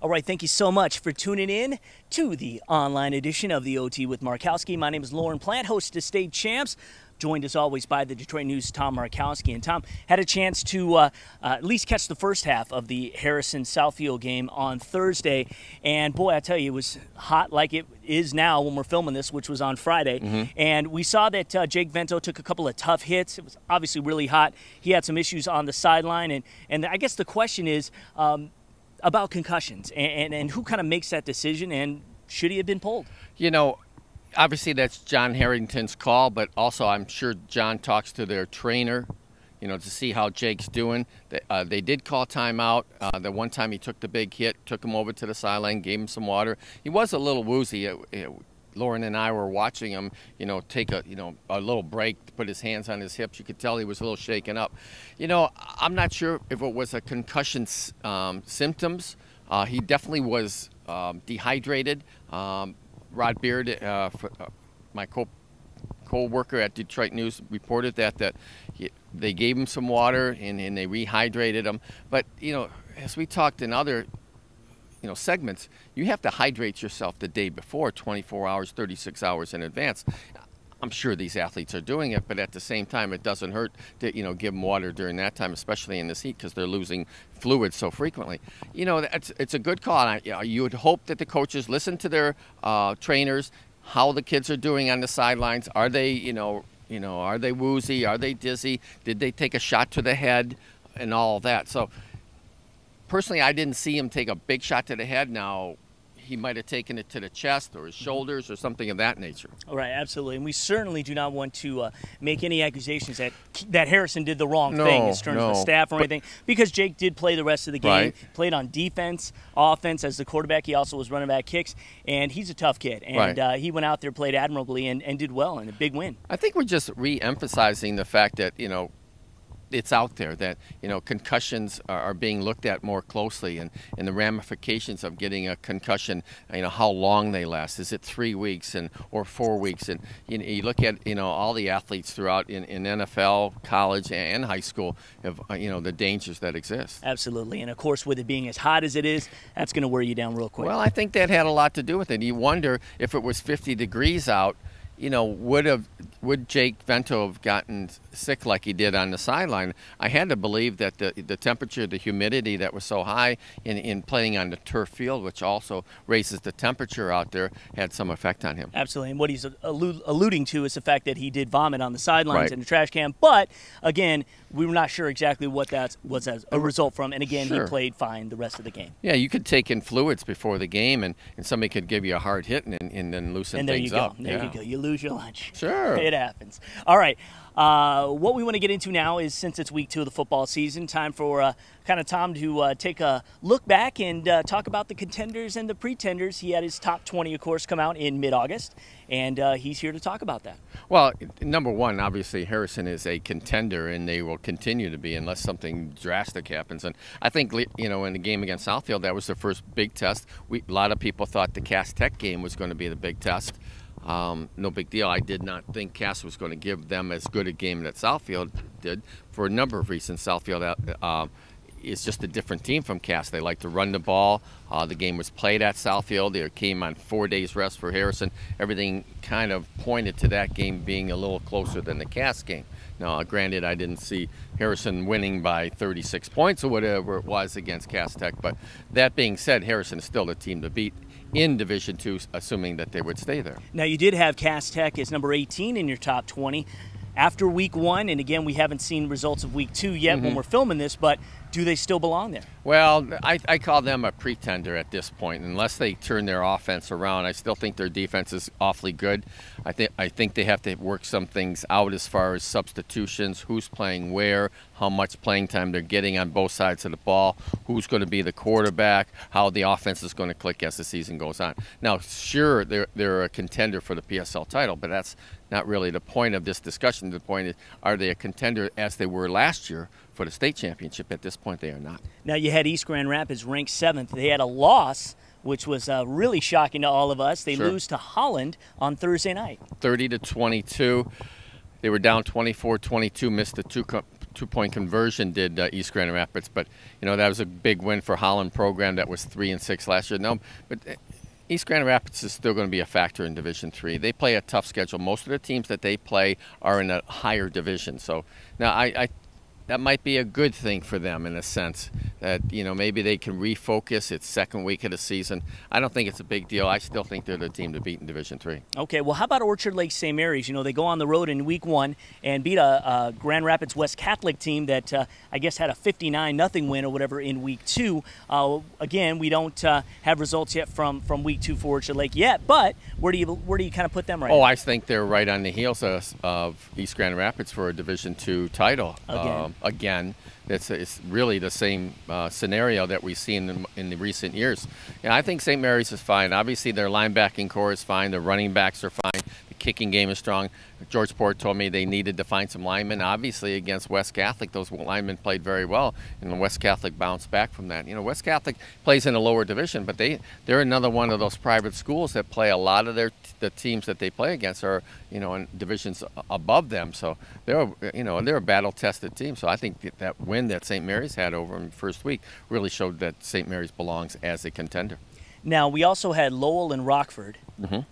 All right, thank you so much for tuning in to the online edition of the OT with Markowski. My name is Lorne Plant, host of State Champs, joined as always by the Detroit News' Tom Markowski. And Tom had a chance to at least catch the first half of the Harrison-Southfield game on Thursday. And boy, I tell you, it was hot like it is now when we're filming this, which was on Friday. And we saw that Jake Vento took a couple of tough hits. It was obviously really hot. He had some issues on the sideline. And I guess the question is about concussions and who kind of makes that decision, and should he have been pulled? You know, obviously that's John Harrington's call, but also I'm sure John talks to their trainer, you know, to see how Jake's doing. They did call timeout. The one time he took the big hit, took him over to the sideline, gave him some water. He was a little woozy. Lauren and I were watching him, you know, take a little break, to put his hands on his hips. You could tell he was a little shaken up. You know, I'm not sure if it was a concussion symptoms. He definitely was dehydrated. Rod Beard, my co-worker at Detroit News, reported that they gave him some water and they rehydrated him. But, you know, as we talked in other segments, you have to hydrate yourself the day before, 24 hours, 36 hours in advance. I'm sure these athletes are doing it, but at the same time, it doesn't hurt to, give them water during that time, especially in this heat, because they're losing fluid so frequently. You know, it's a good call. You would hope that the coaches listen to their trainers, how the kids are doing on the sidelines. Are they, are they woozy? Are they dizzy? Did they take a shot to the head and all that? So personally, I didn't see him take a big shot to the head. Now, he might have taken it to the chest or his shoulders or something of that nature. All right, absolutely. And we certainly do not want to make any accusations that Harrison did the wrong thing in terms of the staff or anything, because Jake did play the rest of the game, played on defense, offense as the quarterback. He also was running back kicks, and he's a tough kid. And he went out there, played admirably, and did well in a big win. I think we're just re-emphasizing the fact that, it's out there that concussions are being looked at more closely, and the ramifications of getting a concussion, how long they last. Is it 3 weeks or 4 weeks? And you look at all the athletes throughout in NFL, college, and high school of the dangers that exist. Absolutely, and of course with it being as hot as it is, that's going to wear you down real quick. Well, I think that had a lot to do with it. You wonder if it was 50 degrees out, would Jake Vento have gotten sick like he did on the sideline? I had to believe that the temperature, the humidity that was so high in playing on the turf field, which also raises the temperature out there, had some effect on him. Absolutely, and what he's alluding to is the fact that he did vomit on the sidelines in the trash can. But again, we were not sure exactly what that was as a result from. And again, he played fine the rest of the game. Yeah, you could take in fluids before the game, and somebody could give you a hard hit and then loosen things up. There you go. You lose your lunch. Sure. It happens. All right. What we want to get into now is, since it's week 2 of the football season, time for kind of Tom to take a look back and talk about the contenders and the pretenders. He had his top 20, of course, come out in mid-August, and he's here to talk about that. Well, number one, obviously, Harrison is a contender, and they will continue to be unless something drastic happens. And I think, in the game against Southfield, that was their first big test. A lot of people thought the Cass Tech game was going to be the big test. No big deal. I did not think Cass was going to give them as good a game that Southfield did for a number of reasons. Southfield is just a different team from Cass. They like to run the ball. The game was played at Southfield. They came on 4 days rest for Harrison. Everything kind of pointed to that game being a little closer than the Cass game. Now, granted, I didn't see Harrison winning by 36 points or whatever it was against Cass Tech, but that being said, Harrison is still the team to beat in Division II, assuming that they would stay there. Now, you did have Cass Tech as number 18 in your top 20 after week 1, and again, we haven't seen results of week 2 yet when we're filming this, but do they still belong there? Well, I call them a pretender at this point. Unless they turn their offense around, I still think their defense is awfully good. I think they have to work some things out as far as substitutions, who's playing where, how much playing time they're getting on both sides of the ball, who's going to be the quarterback, how the offense is going to click as the season goes on. Now, sure, they're a contender for the PSL title, but that's not really the point of this discussion. The point is, are they a contender as they were last year for the state championship? At this point, they are not. Now, you had East Grand Rapids ranked 7th. They had a loss, which was really shocking to all of us. They lose to Holland on Thursday night. 30-22. They were down 24-22, missed the two-point conversion did East Grand Rapids, but that was a big win for Holland program that was 3-6 last year. No, but East Grand Rapids is still going to be a factor in Division III. They play a tough schedule. Most of the teams that they play are in a higher division. So now that might be a good thing for them in a sense that maybe they can refocus. It's second week of the season. I don't think it's a big deal. I still think they're the team to beat in Division III. Okay, well, how about Orchard Lake St. Mary's? They go on the road in Week 1 and beat a Grand Rapids West Catholic team that I guess had a 59-0 win or whatever in Week 2. Again, we don't have results yet from Week 2 for Orchard Lake yet, but where do you kind of put them right now? I think they're right on the heels of East Grand Rapids for a Division II title. Again, it's really the same scenario that we've seen in the recent years. I think St. Mary's is fine. Obviously, their linebacking core is fine. Their running backs are fine. The kicking game is strong. George Port told me they needed to find some linemen. Obviously, against West Catholic, those linemen played very well, and West Catholic bounced back from that. West Catholic plays in a lower division, but they're another one of those private schools that play a lot of the teams that they play against are in divisions above them. So they're a battle-tested team. So I think that win that St. Mary's had over them the first week really showed that St. Mary's belongs as a contender. Now, we also had Lowell and Rockford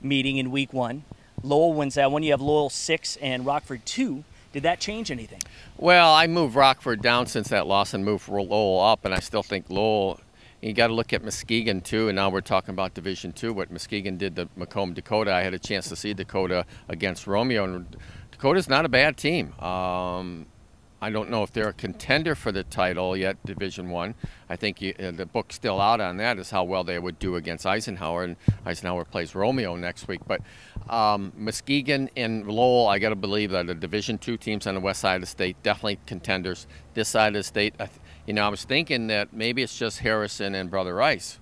meeting in Week 1. Lowell wins that one. You have Lowell 6 and Rockford 2. Did that change anything? Well, I moved Rockford down since that loss and moved Lowell up, and I still think Lowell. You got to look at Muskegon too, and now we're talking about Division II. What Muskegon did to Macomb Dakota. I had a chance to see Dakota against Romeo, and Dakota's not a bad team. I don't know if they're a contender for the title yet, Division I. I think the book's still out on that, is how well they would do against Eisenhower, and Eisenhower plays Romeo next week. But Muskegon and Lowell, I got to believe that the Division II teams on the west side of the state, definitely contenders. This side of the state, I was thinking that maybe it's just Harrison and Brother Rice.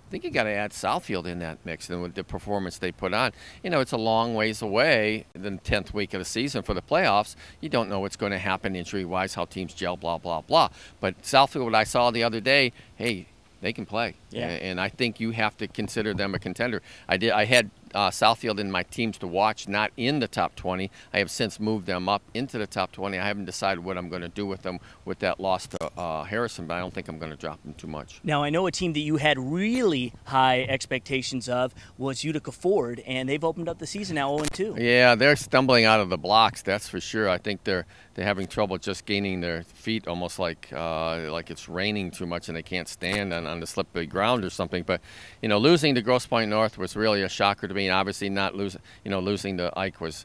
I think you got to add Southfield in that mix, and with the performance they put on. It's a long ways away, the 10th week of the season for the playoffs. You don't know what's going to happen injury-wise, how teams gel, blah, blah, blah. But Southfield, what I saw the other day, hey, they can play. Yeah. And I think you have to consider them a contender. I had Southfield in my teams to watch, not in the top 20. I have since moved them up into the top 20. I haven't decided what I'm going to do with them with that loss to Harrison, but I don't think I'm going to drop them too much. Now, I know a team that you had really high expectations of was Utica Ford, and they've opened up the season now 0-2. Yeah, they're stumbling out of the blocks, that's for sure. I think they're having trouble just gaining their feet, almost like it's raining too much and they can't stand on the slippery ground or something. But losing to Grosse Pointe North was really a shocker to me. And obviously, not losing to Ike was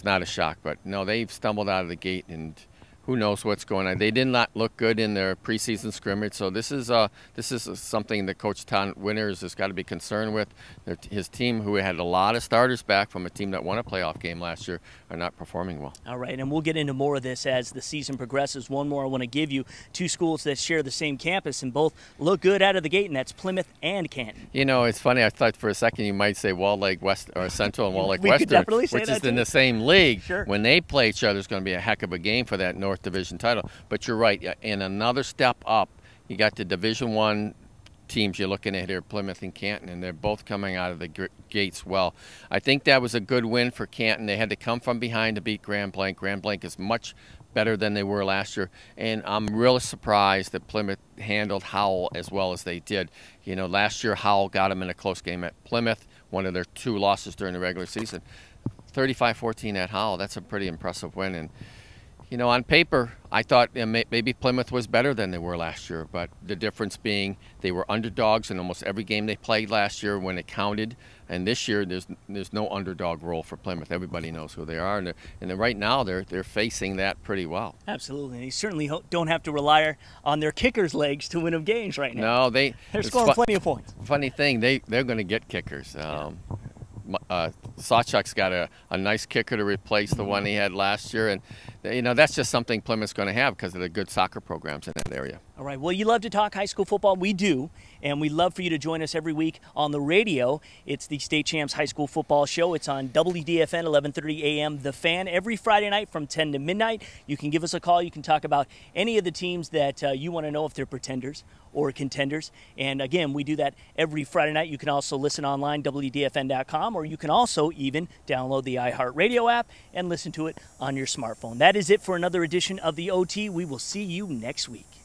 not a shock. But no, they've stumbled out of the gate, and who knows what's going on. They did not look good in their preseason scrimmage, so this is something that Coach Todd Winters has got to be concerned with. His team, who had a lot of starters back from a team that won a playoff game last year, are not performing well. All right, and we'll get into more of this as the season progresses. One more I want to give you, two schools that share the same campus and both look good out of the gate, and that's Plymouth and Canton. It's funny. I thought for a second you might say Walled Lake West or Central and Walled Lake We Western, could definitely say which that is in too. the same league. Sure. When they play each other, it's going to be a heck of a game for that North Division title. But you're right. In another step up, you got the Division I teams you're looking at here, Plymouth and Canton, and they're both coming out of the gates well. I think that was a good win for Canton. They had to come from behind to beat Grand Blanc. Grand Blanc is much better than they were last year, and I'm really surprised that Plymouth handled Howell as well as they did. Last year Howell got them in a close game at Plymouth, one of their 2 losses during the regular season. 35-14 at Howell, that's a pretty impressive win. And on paper, I thought maybe Plymouth was better than they were last year, but the difference being they were underdogs in almost every game they played last year when it counted. And this year, there's no underdog role for Plymouth. Everybody knows who they are, and right now they're facing that pretty well. Absolutely, they certainly don't have to rely on their kickers' legs to win them games right now. No, they're scoring plenty of points. Funny thing, they're going to get kickers. Sawchuk's got a nice kicker to replace the one he had last year, and that's just something Plymouth's going to have because of the good soccer programs in that area. All right. Well, you love to talk high school football. We do. And we'd love for you to join us every week on the radio. It's the State Champs High School Football Show. It's on WDFN, 1130 a.m. The Fan, every Friday night from 10 to midnight. You can give us a call. You can talk about any of the teams that you want to know if they're pretenders or contenders. And, again, we do that every Friday night. You can also listen online, WDFN.com, or you can also even download the iHeartRadio app and listen to it on your smartphone. That is it for another edition of the OT. We will see you next week.